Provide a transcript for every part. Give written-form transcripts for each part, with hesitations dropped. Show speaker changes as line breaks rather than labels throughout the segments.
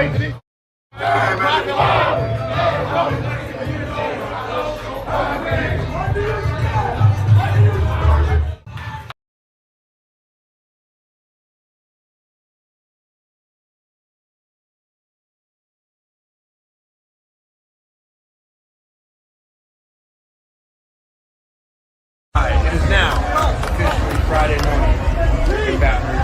It is now officially Friday morning in Baton Rouge.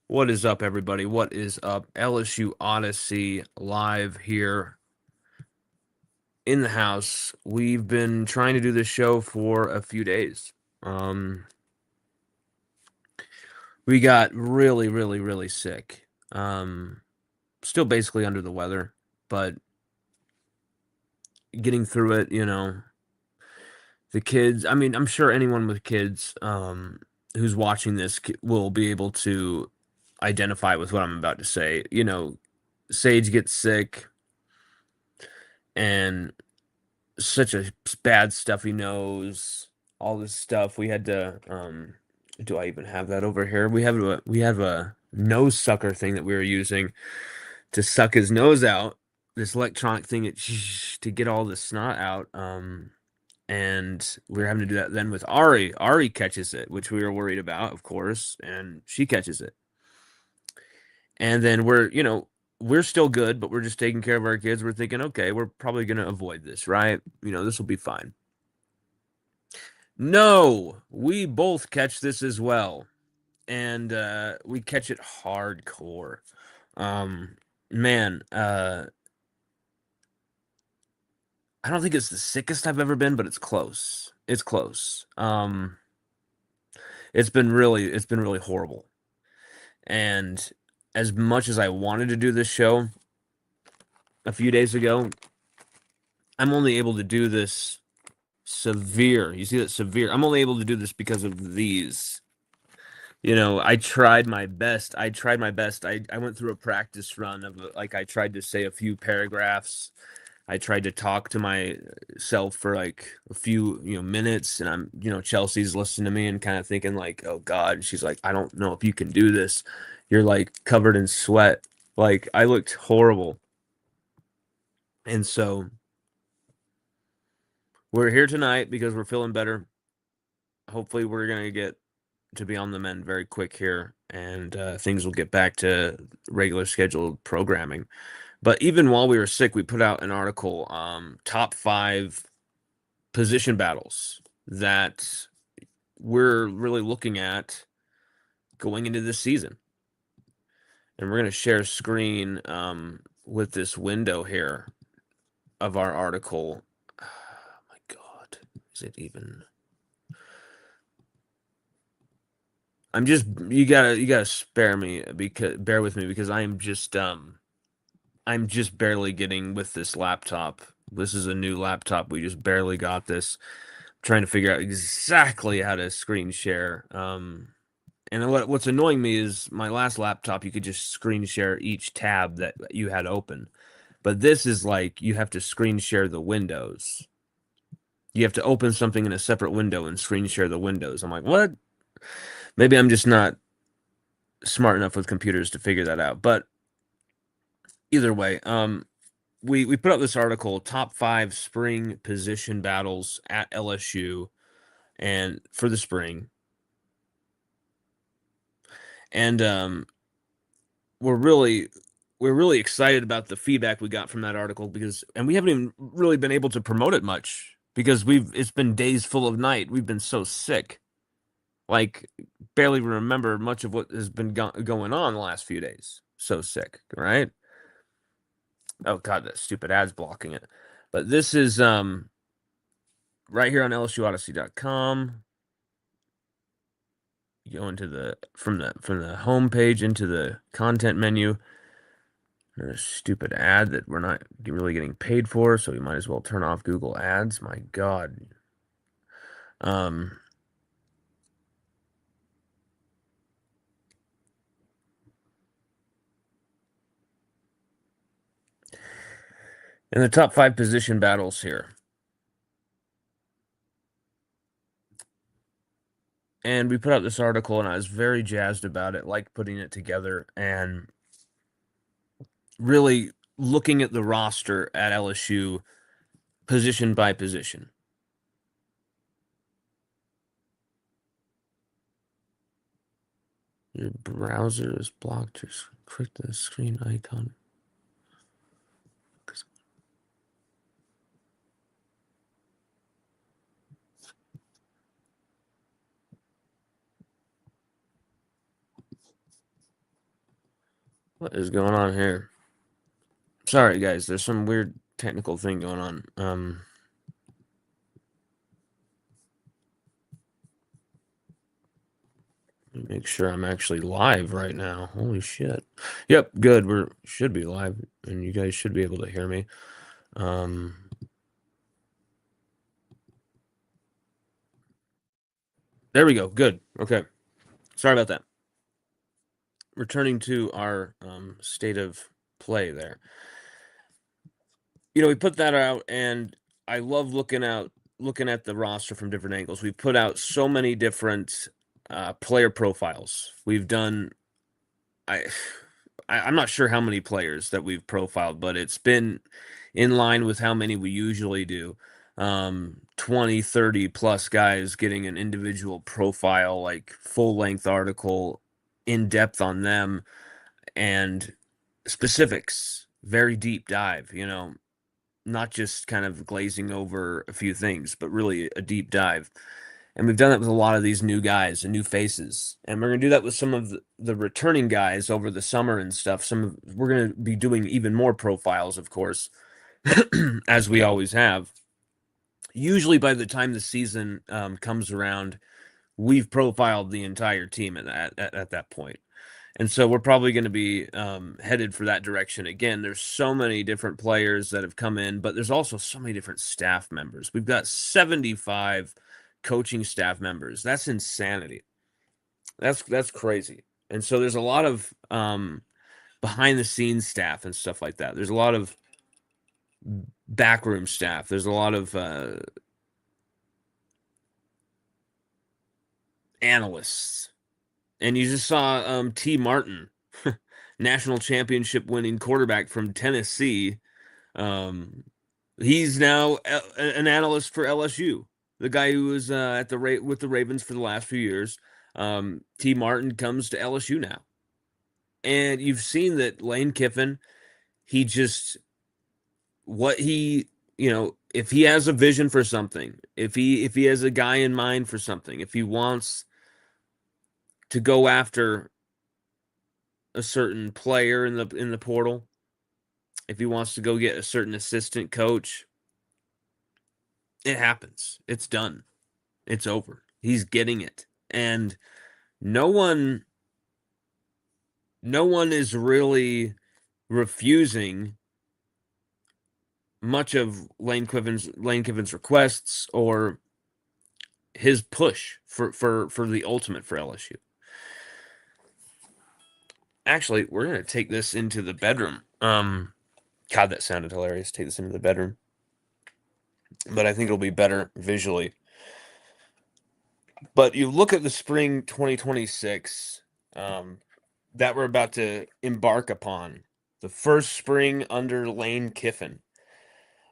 What is up, everybody? What is up? LSU Odyssey live here in the house. We've been trying to do this show for a few days. We got really sick. Still basically under the weather, but getting through it, The kids, I mean, I'm sure anyone with kids who's watching this will be able to identify with what I'm about to say. Sage gets sick and such a bad stuffy nose, all this stuff. We had to do I even have that over here? We have a nose sucker thing that we were using to suck his nose out, this electronic thing to get all the snot out. And we were having to do that then with Ari. Ari catches it, which we were worried about, of course, and she catches it. And then we're still good, but we're just taking care of our kids. We're thinking, okay, we're probably going to avoid this, right? This will be fine. No, we both catch this as well. And we catch it hardcore. Man, I don't think it's the sickest I've ever been, but it's close. It's close. It's been really horrible. And as much as I wanted to do this show a few days ago, I'm only able to do this severe. You see that severe? I'm only able to do this because of these. I tried my best. I went through a practice run of I tried to say a few paragraphs. I tried to talk to myself for a few, minutes, and I'm, Chelsea's listening to me and kind of thinking oh God, she's like, I don't know if you can do this. You're covered in sweat. I looked horrible. And so we're here tonight because we're feeling better. Hopefully we're going to get to be on the mend very quick here, and things will get back to regular scheduled programming. But even while we were sick, we put out an article, top 5 position battles that we're really looking at going into this season. And we're going to share screen with this window here of our article. Oh my God, is it even? You gotta bear with me because I'm just barely getting with this laptop. This is a new laptop. We just barely got this. I'm trying to figure out exactly how to screen share. And what's annoying me is my last laptop, you could just screen share each tab that you had open. But this is you have to screen share the windows. You have to open something in a separate window and screen share the windows. I'm like, what? Maybe I'm just not smart enough with computers to figure that out. But either way, we put up this article, top 5 spring position battles at LSU and for the spring. And we're really excited about the feedback we got from that article because we haven't even really been able to promote it much because it's been days full of night. We've been so sick. Like barely remember much of what has been going on the last few days. So sick, right? Oh god, that stupid ad's blocking it. But this is right here on LSUODYSSEY.com. You go into the from the home page into the content menu. There's a stupid ad that we're not really getting paid for, so we might as well turn off Google Ads. My God. In the top 5 position battles here. And we put out this article, and I was very jazzed about it, like putting it together, and really looking at the roster at LSU position by position. Your browser is blocked. Just click the screen icon. What is going on here? Sorry, guys. There's some weird technical thing going on. Make sure I'm actually live right now. Holy shit. Yep, good. Should be live, and you guys should be able to hear me. There we go. Good. Okay. Sorry about that. Returning to our state of play there. We put that out, and I love looking at the roster from different angles. We put out so many different player profiles. We've done I'm not sure how many players that we've profiled, but it's been in line with how many we usually do. 20, 30 plus guys getting an individual profile, like full length article, in depth on them, and specifics, very deep dive, not just kind of glazing over a few things, but really a deep dive. And we've done that with a lot of these new guys and new faces. And we're going to do that with some of the returning guys over the summer and stuff. We're going to be doing even more profiles, of course, as we always have. Usually by the time the season comes around, we've profiled the entire team at that point. And so we're probably going to be headed for that direction. Again, there's so many different players that have come in, but there's also so many different staff members. We've got 75 coaching staff members. That's insanity. That's crazy. And so there's a lot of behind the scenes staff and stuff like that. There's a lot of backroom staff. There's a lot of analysts. And you just saw T. Martin, national championship winning quarterback from Tennessee. He's now an analyst for LSU. The guy who was with the Ravens for the last few years. T. Martin comes to LSU now. And you've seen that Lane Kiffin, if he has a vision for something, if he has a guy in mind for something, if he wants to go after a certain player in the portal, if he wants to go get a certain assistant coach, it happens. It's done. It's over. He's getting it. And no one is really refusing much of Lane Kiffin's requests or his push for the ultimate for LSU. Actually, we're going to take this into the bedroom. God, that sounded hilarious. Take this into the bedroom. But I think it'll be better visually. But you look at the spring 2026 that we're about to embark upon, the first spring under Lane Kiffin.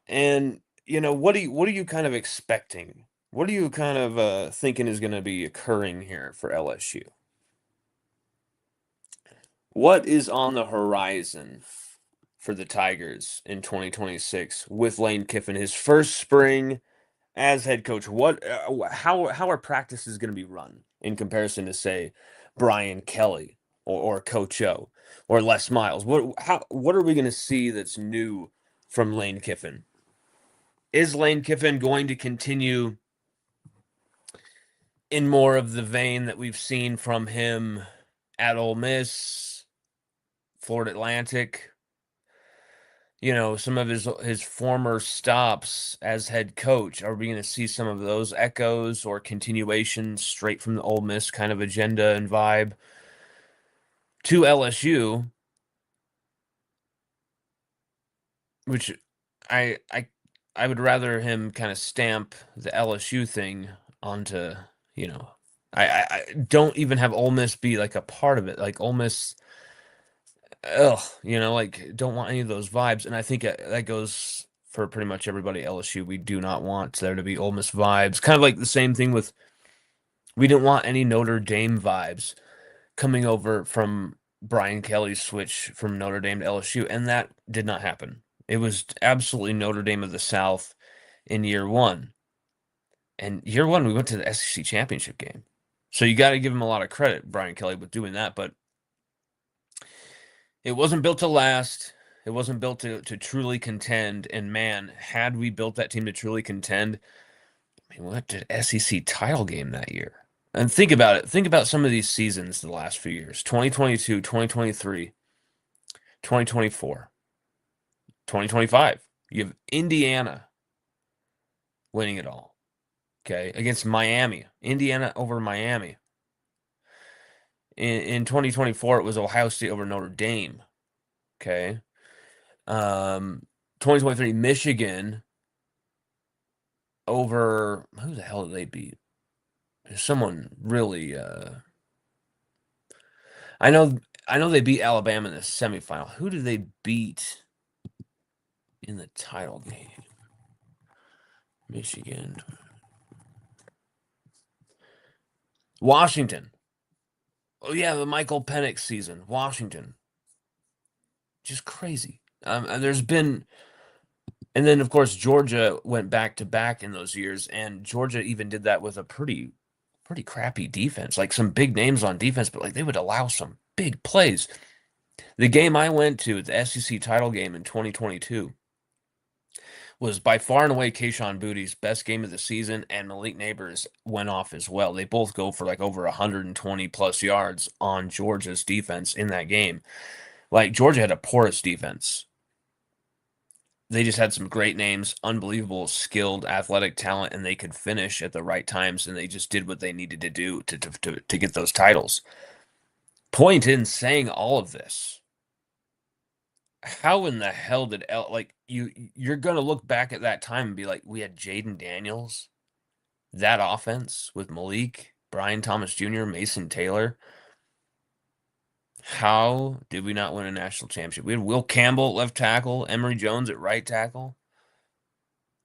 And what are you kind of expecting? What are you kind of thinking is going to be occurring here for LSU? What is on the horizon for the Tigers in 2026 with Lane Kiffin, his first spring as head coach? How are practices going to be run in comparison to, say, Brian Kelly or Coach O or Les Miles? What are we going to see that's new from Lane Kiffin? Is Lane Kiffin going to continue in more of the vein that we've seen from him at Ole Miss, Florida Atlantic? Some of his former stops as head coach. Are we going to see some of those echoes or continuations straight from the Ole Miss kind of agenda and vibe to LSU? Which I I I would rather him kind of stamp the LSU thing onto, you know, I don't even have Ole Miss be like a part of it. Like Ole Miss, ugh, like don't want any of those vibes. And I think that goes for pretty much everybody at LSU. We do not want there to be Ole Miss vibes. Kind of like the same thing with, we didn't want any Notre Dame vibes coming over from Brian Kelly's switch from Notre Dame to LSU, and that did not happen. It was absolutely Notre Dame of the South in year one. And year one, we went to the SEC championship game. So you got to give him a lot of credit, Brian Kelly, with doing that. But it wasn't built to last. It wasn't built to truly contend. And man, had we built that team to truly contend, I mean, we went to SEC title game that year. And think about it. Think about some of these seasons the last few years: 2022, 2023, 2024, 2025. You have Indiana winning it all. Okay. Against Miami. Indiana over Miami. In 2024, it was Ohio State over Notre Dame. Okay. 2023, Michigan over, who the hell did they beat? Someone really I know they beat Alabama in the semifinal. Who did they beat in the title game? Michigan. Washington. Oh yeah, the Michael Penix season. Washington. Just crazy. And there's been, and then of course Georgia went back to back in those years, and Georgia even did that with a pretty crappy defense, like some big names on defense, but like they would allow some big plays. The game I went to, the SEC title game in 2022, was by far and away Kayshon Boutte's best game of the season, and Malik Neighbors went off as well. They both go for like over 120 plus yards on Georgia's defense in that game. Like Georgia had a porous defense. They just had some great names, unbelievable, skilled, athletic talent, and they could finish at the right times, and they just did what they needed to do to get those titles. Point in saying all of this, how in the hell did you're gonna look back at that time and be like, we had Jaden Daniels, that offense with Malik, Brian Thomas Jr., Mason Taylor. How did we not win a national championship? We had Will Campbell at left tackle, Emory Jones at right tackle.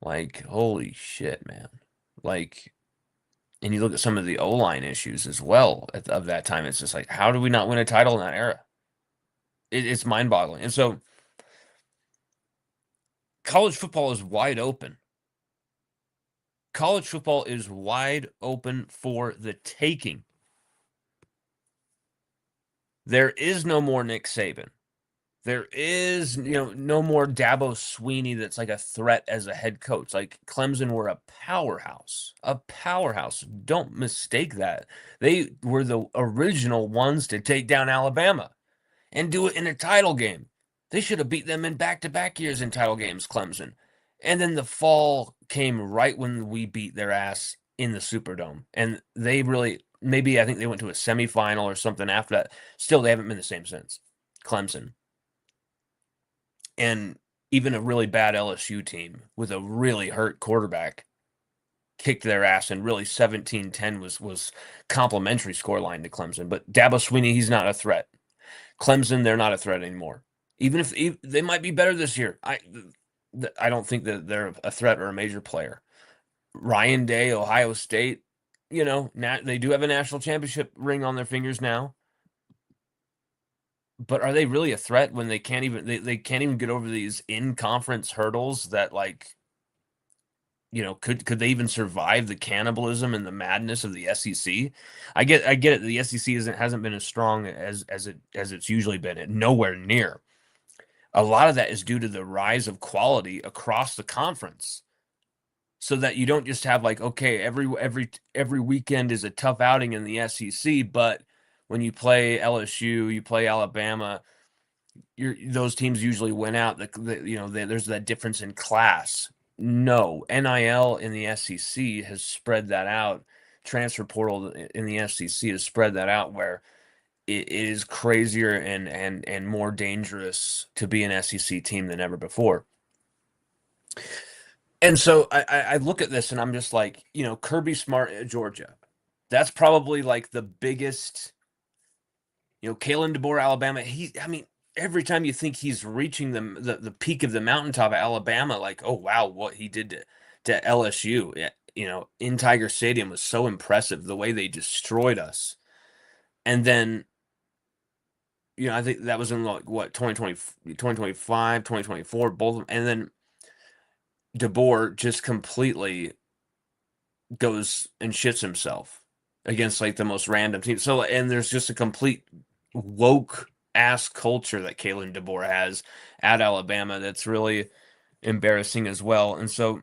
Like, holy shit, man. Like, and you look at some of the O-line issues as well of that time. It's just like, how do we not win a title in that era? It's mind-boggling. And so college football is wide open. College football is wide open for the taking. There is no more Nick Saban. There is, no more Dabo Sweeney that's like a threat as a head coach. Like Clemson were a powerhouse. A powerhouse. Don't mistake that. They were the original ones to take down Alabama and do it in a title game. They should have beat them in back-to-back years in title games, Clemson. And then the fall came right when we beat their ass in the Superdome. And they really, maybe I think they went to a semifinal or something after that. Still, they haven't been the same since. Clemson. And even a really bad LSU team with a really hurt quarterback kicked their ass, and really 17-10 was complimentary scoreline to Clemson. But Dabo Swinney, he's not a threat. Clemson, they're not a threat anymore. Even if they might be better this year, I don't think that they're a threat or a major player. Ryan Day, Ohio State, they do have a national championship ring on their fingers now. But are they really a threat when they can't even they can't even get over these in-conference hurdles that, like, could they even survive the cannibalism and the madness of the SEC? I get it. The SEC hasn't been as strong as it's usually been. Nowhere near. A lot of that is due to the rise of quality across the conference, so that you don't just have, like, okay, every weekend is a tough outing in the SEC, but when you play LSU, you play Alabama, those teams usually win out. There's that difference in class. No, NIL in the SEC has spread that out. Transfer portal in the SEC has spread that out, where it is crazier and more dangerous to be an SEC team than ever before. And so I look at this and I'm just like, Kirby Smart at Georgia. That's probably like the biggest, Kalen DeBoer, Alabama. Every time you think he's reaching the peak of the mountaintop at Alabama, like, oh wow, what he did to LSU, in Tiger Stadium was so impressive. The way they destroyed us, and then, I think that was in, like, what, 2020, 2025, 2024, both of them, and then DeBoer just completely goes and shits himself against, like, the most random team. So, and there's just a complete woke ass culture that Kalen DeBoer has at Alabama that's really embarrassing as well. And so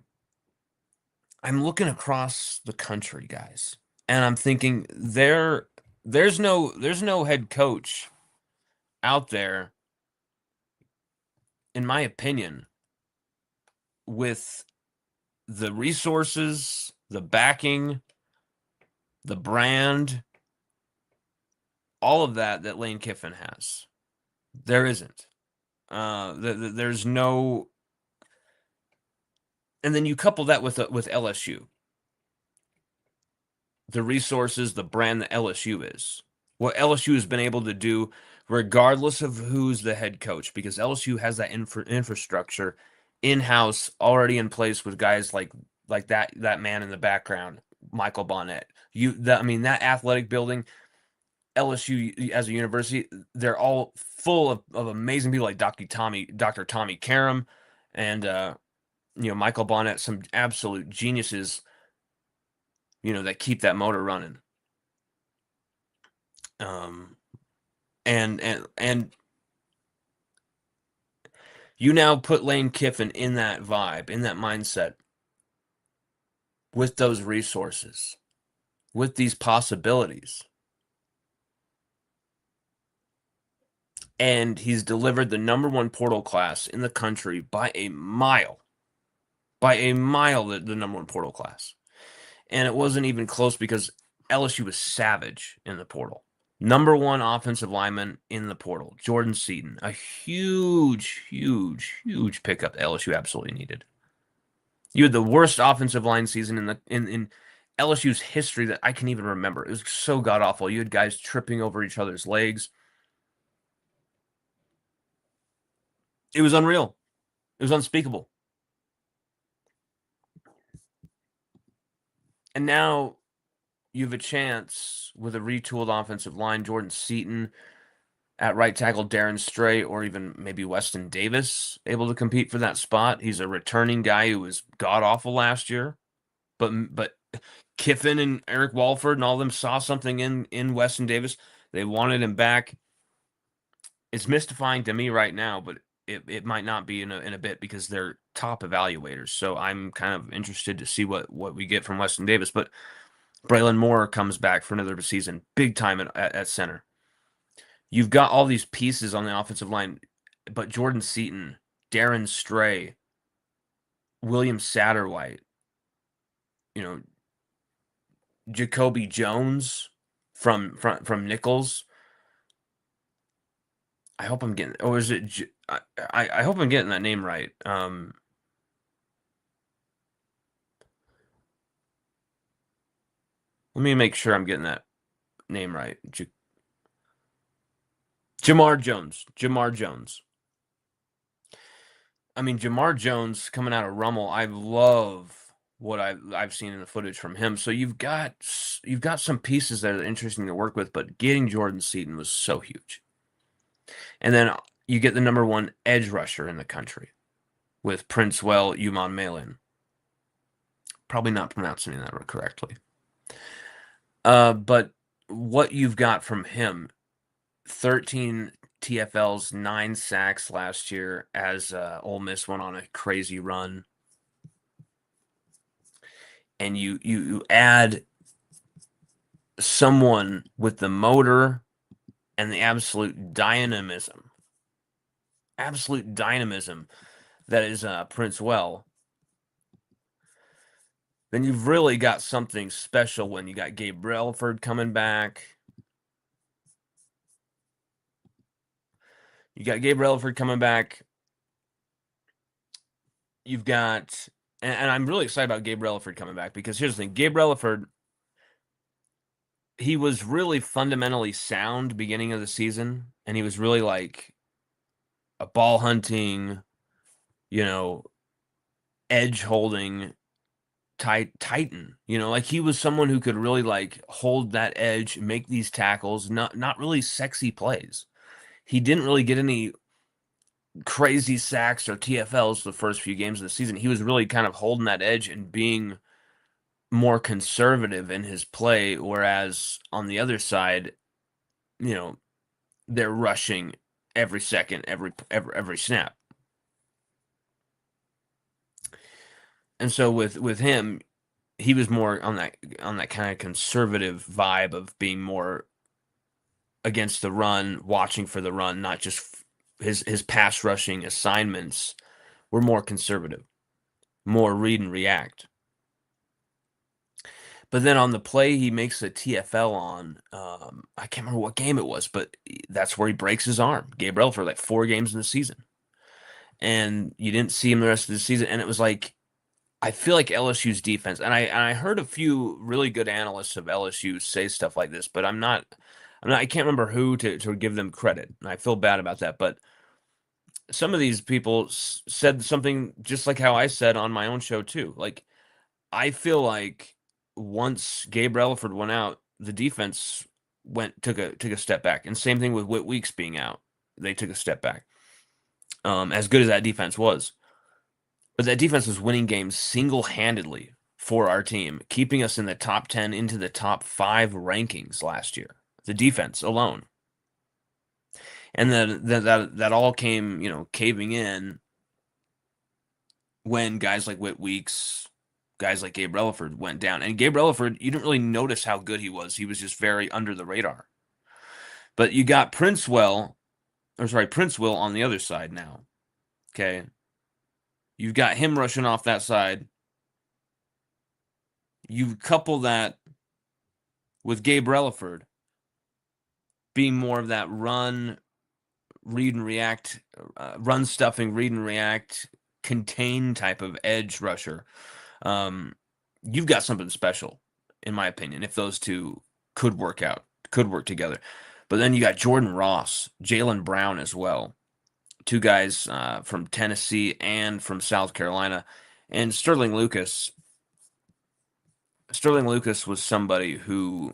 I'm looking across the country, guys, and I'm thinking there's no head coach out there, in my opinion, with the resources, the backing, the brand, all of that Lane Kiffin has. There isn't. There's no. And then you couple that with LSU, the resources, the brand that LSU is, what LSU has been able to do, regardless of who's the head coach, because LSU has that infrastructure in-house already in place with guys like that man in the background, Michael Bonnet. That athletic building, LSU as a university, they're all full of amazing people like Dr. Tommy Karam, and Michael Bonnet, some absolute geniuses, that keep that motor running. And you now put Lane Kiffin in that vibe, in that mindset, with those resources, with these possibilities. And he's delivered the number one portal class in the country by a mile. By a mile, the number one portal class. And it wasn't even close, because LSU was savage in the portal. Number one offensive lineman in the portal, Jordan Seaton. A huge, huge, huge pickup LSU absolutely needed. You had the worst offensive line season in LSU's history that I can even remember. It was so god-awful. You had guys tripping over each other's legs. It was unreal. It was unspeakable. And now you have a chance with a retooled offensive line, Jordan Seaton at right tackle, Darren Stray, or even maybe Weston Davis able to compete for that spot. He's a returning guy who was god-awful last year. But Kiffin and Eric Walford and all of them saw something in Weston Davis. They wanted him back. It's mystifying to me right now, but it might not be in a bit, because they're top evaluators. So I'm kind of interested to see what we get from Weston Davis. But Braylon Moore comes back for another season, big time at center. You've got all these pieces on the offensive line, but Jordan Seaton, Darren Stray, William Satterwhite, Jacoby Jones from Nichols. I hope I'm getting, or is it? I hope I'm getting that name right. Let me make sure I'm getting that name right. Jamar Jones. Jamar Jones. I mean, Jamar Jones coming out of Rummel, I love what I've seen in the footage from him. So you've got some pieces that are interesting to work with, but getting Jordan Seaton was so huge. And then you get the number one edge rusher in the country with Princewell Uman-Malin. Probably not pronouncing that correctly. But what you've got from him, 13 TFLs, 9 sacks last year as Ole Miss went on a crazy run. And you add someone with the motor and the absolute dynamism that is Princewell, then you've really got something special when you got Gabe Relaford coming back. You got Gabe Relaford coming back. You've got, and I'm really excited about Gabe Relaford coming back because here's the thing. Gabe Relaford, he was really fundamentally sound beginning of the season, and he was really like a ball hunting, edge holding titan. Like he was someone who could really like hold that edge, make these tackles, not really sexy plays. He didn't really get any crazy sacks or TFLs the first few games of the season. He was really kind of holding that edge and being more conservative in his play, whereas on the other side, they're rushing every second, every snap. And so with him, he was more on that kind of conservative vibe of being more against the run, watching for the run, not just his pass rushing assignments were more conservative, more read and react. But then on the play he makes a TFL on, I can't remember what game it was, but that's where he breaks his arm. Gabriel for like 4 games in the season. And you didn't see him the rest of the season. And it was like, I feel like LSU's defense, and I heard a few really good analysts of LSU say stuff like this, but I can't remember who to give them credit. And I feel bad about that. But some of these people said something just like how I said on my own show too. Like, I feel like once Gabe Relaford went out, the defense took a step back. And same thing with Whit Weeks being out. They took a step back. As good as that defense was. But that defense was winning games single-handedly for our team, keeping us in the top 10 into the top 5 rankings last year. The defense alone. And then that all came, caving in when guys like Whit Weeks, guys like Gabe Relaford went down. And Gabe Relaford, you didn't really notice how good he was. He was just very under the radar. But you got Princewell on the other side now. Okay. You've got him rushing off that side. You couple that with Gabe Relaford being more of that run, read and react, run stuffing, read and react, contain type of edge rusher. You've got something special, in my opinion, if those two could work together. But then you got Jordan Ross, Jalen Brown as well. 2 guys from Tennessee and from South Carolina. And Sterling Lucas was somebody who,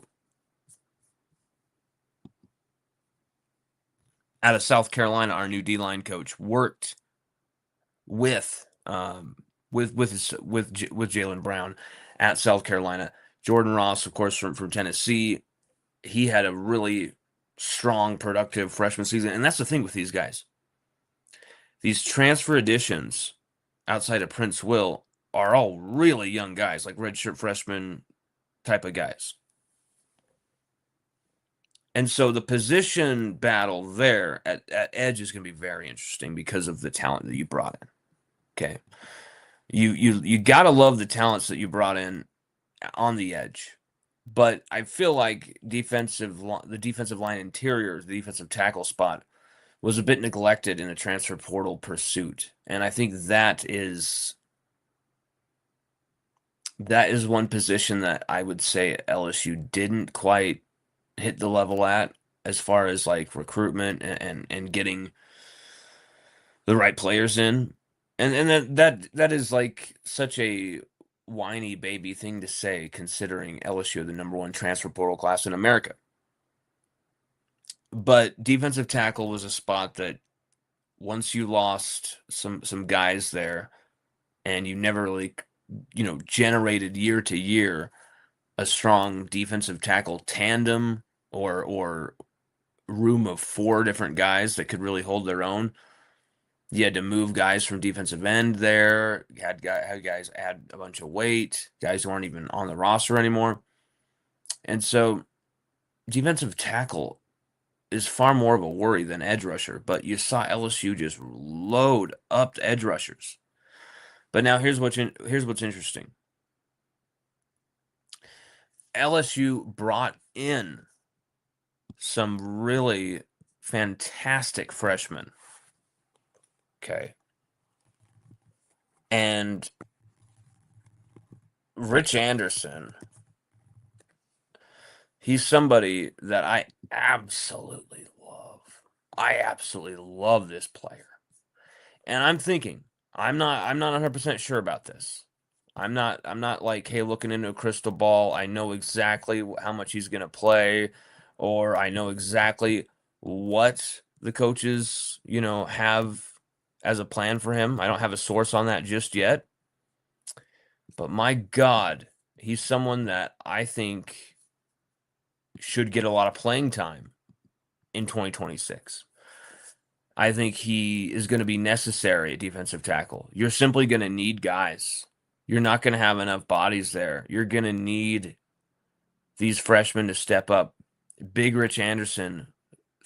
out of South Carolina, our new D-line coach, worked with Jalen Brown at South Carolina. Jordan Ross, of course, from Tennessee. He had a really strong, productive freshman season. And that's the thing with these guys. These transfer additions outside of Prince Will are all really young guys, like redshirt freshmen type of guys. And so the position battle there at edge is going to be very interesting because of the talent that you brought in. Okay. You got to love the talents that you brought in on the edge. But I feel like the defensive line interior, the defensive tackle spot, was a bit neglected in a transfer portal pursuit. And I think that is that is one position that I would say LSU didn't quite hit the level at as far as like recruitment and getting the right players in. And that is like such a whiny baby thing to say considering LSU the number one transfer portal class in America. But defensive tackle was a spot that once you lost some guys there and you never really generated year to year a strong defensive tackle tandem or room of four different guys that could really hold their own. You had to move guys from defensive end there. You had guys add a bunch of weight, guys who aren't even on the roster anymore. And so defensive tackle is far more of a worry than edge rusher, but you saw LSU just load up the edge rushers. But now here's what's interesting. LSU brought in some really fantastic freshmen. Okay. And Rich Anderson, he's somebody that I absolutely love. I absolutely love this player. And I'm thinking, I'm not 100% sure about this. I'm not like, hey, looking into a crystal ball, I know exactly how much he's going to play, or I know exactly what the coaches, have as a plan for him. I don't have a source on that just yet. But my God, he's someone that I think should get a lot of playing time in 2026. I think he is going to be necessary at defensive tackle. You're simply going to need guys. You're not going to have enough bodies there. You're going to need these freshmen to step up. Big Rich Anderson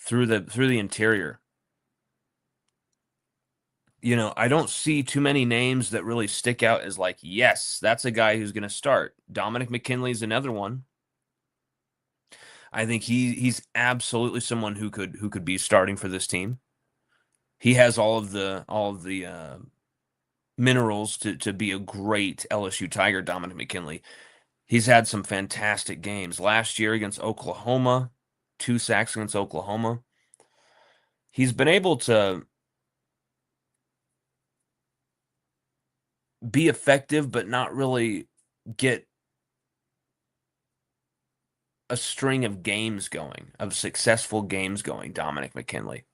through the interior. I don't see too many names that really stick out as like, yes, that's a guy who's going to start. Dominic McKinley's another one. I think he's absolutely someone who could be starting for this team. He has all of the minerals to be a great LSU Tiger, Dominic McKinley. He's had some fantastic games. Last year against Oklahoma, 2 sacks against Oklahoma. He's been able to be effective, but not really get a string of games going, of successful games going, Dominic McKinley.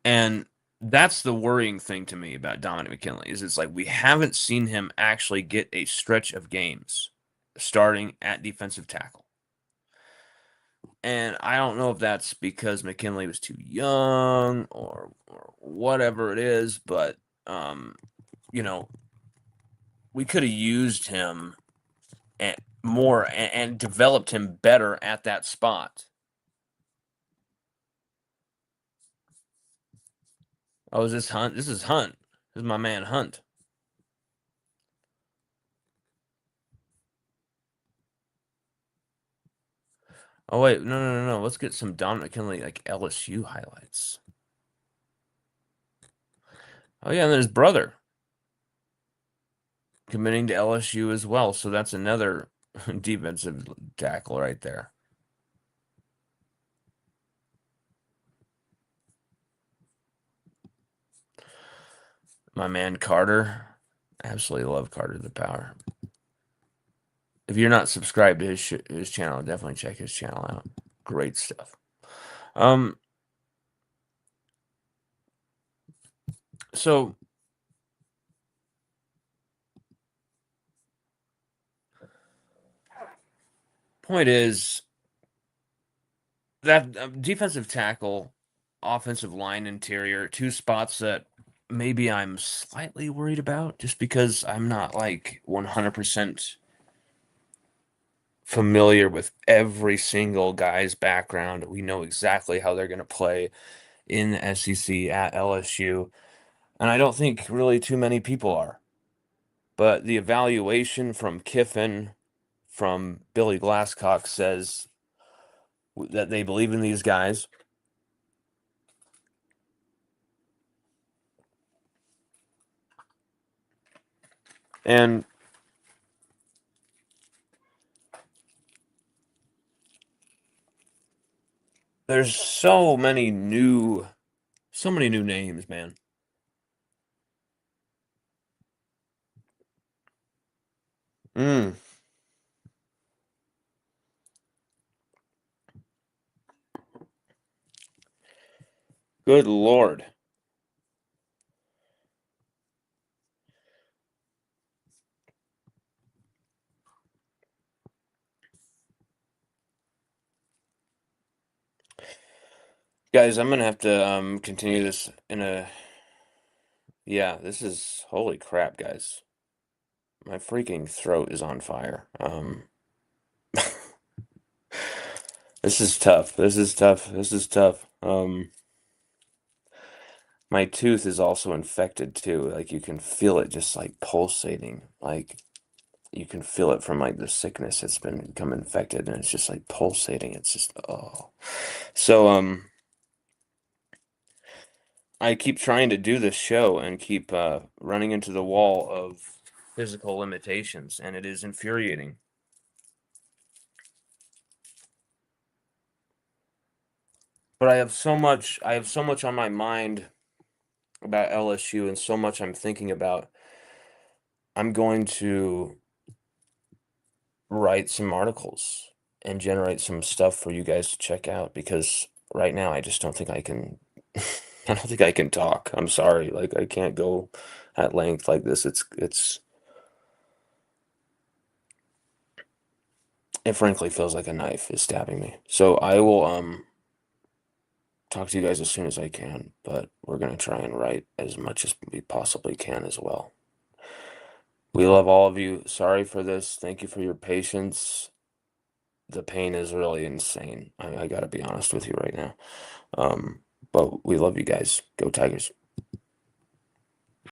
And that's the worrying thing to me about Dominic McKinley is it's like we haven't seen him actually get a stretch of games starting at defensive tackle. And I don't know if that's because McKinley was too young or whatever it is, but we could have used him more and developed him better at that spot. Oh, is this Hunt? This is Hunt. This is my man Hunt. Oh wait, no. Let's get some Dominic McKinley like LSU highlights. Oh yeah, and then his brother committing to LSU as well. So that's another defensive tackle right there. My man Carter. Absolutely love Carter the Power. If you're not subscribed to his channel, definitely check his channel out. Great stuff. So point is that defensive tackle, offensive line interior, 2 spots that maybe I'm slightly worried about just because I'm not like 100% familiar with every single guy's background. We know exactly how they're going to play in the SEC at LSU. And I don't think really too many people are. But the evaluation from Kiffin, from Billy Glasscock says that they believe in these guys. And there's so many new names, man. Mm, good Lord. Guys, I'm gonna have to continue this in a yeah, this is holy crap, guys. My freaking throat is on fire. This is tough. This is tough. This is tough. My tooth is also infected too. Like you can feel it just like pulsating. Like you can feel it from like the sickness. It's been become infected and it's just like pulsating. It's just oh. So I keep trying to do this show and keep running into the wall of physical limitations, and it is infuriating. But I have so much on my mind about LSU and so much I'm thinking about. I'm going to write some articles and generate some stuff for you guys to check out because right now I just don't think I can I don't think I can talk. I'm sorry. Like I can't go at length like this. It frankly feels like a knife is stabbing me. So I will talk to you guys as soon as I can, but we're going to try and write as much as we possibly can as well. We love all of you. Sorry for this. Thank you for your patience. The pain is really insane. I got to be honest with you right now. But we love you guys. Go Tigers.